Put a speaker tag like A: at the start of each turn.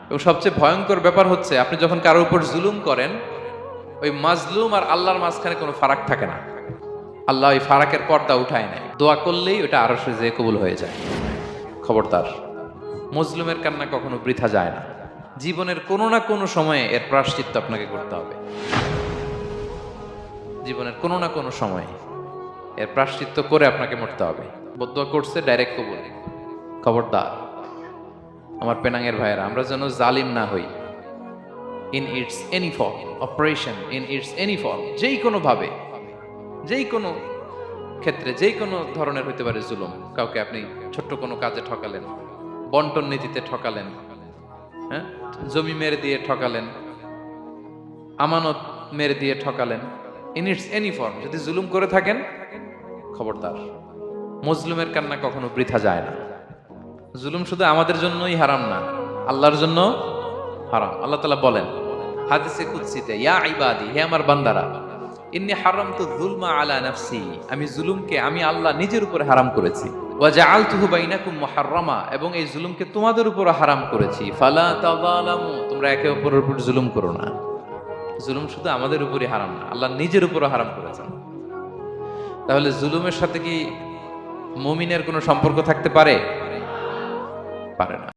A: এবং সবচেয়ে ভয়ঙ্কর ব্যাপার হচ্ছে আপনি যখন কারোর উপর জুলুম করেন, ওই মাজলুম আর আল্লাহর মাঝখানে কোনো ফারাক থাকে না। আল্লাহ ওই ফারাকের পর্দা উঠায় নেয়, দোয়া করলেই ওটা আরশে যেয়ে কবুল হয়ে যায়। খবরদার, মজলুমের কান্না কখনো বৃথা যায় না। জীবনের কোনো না কোনো সময়ে এর প্রায়শ্চিত্ত আপনাকে করতে হবে। জীবনের কোনো না কোনো সময়ে এর প্রায়শ্চিত্ত করে আপনাকে মরতে হবে। বদদোয়া করছে, ডাইরেক্ট কবুল। খবরদার আমার পেনাঙ্গের ভাইয়েরা, আমরা যেন জালিম না হই। In it's any form, operation in it's any form, যেই কোনো ভাবে, যেই কোনো ক্ষেত্রে, যেই কোনো ধরনের হইতে পারে জুলুম। কাউকে আপনি ছোট্ট কোনো কাজে ঠকালেন, বন্টন নীতিতে ঠকালেন, হ্যাঁ, জমি মেরে দিয়ে ঠকালেন, আমানত মেরে দিয়ে ঠকালেন, ইন ইটস এনি ফর্ম যদি জুলুম করে থাকেন, খবরদার, মজলুমের কান্না কখনো বৃথা যায় না। জুলুম শুধু আমাদের জন্যই হারাম না, আল্লাহর জন্য হারাম। আল্লাহ তাআলা বলেন হাদিসে কুদসিতে, ইয়া ইবাদি, হে আমার বান্দারা, ইন্নী হারামতু যুলমা আলা নাফসি, আমি জুলুমকে আমি আল্লাহ নিজের উপরে হারাম করেছি। ওয়া জাআলতুহু বাইনাকুম মুহাররামা, এবং এই জুলুমকে তোমাদের উপর হারাম করেছি। ফালা তাযালামু, তোমরা একে অপরের উপর জুলুম করো না। জুলুম শুধু আমাদের উপরই হারাম না, আল্লাহ নিজের উপরও হারাম করেছেন। তাহলে জুলুমের সাথে কি মুমিনের কোনো সম্পর্ক থাকতে পারে? পারে না।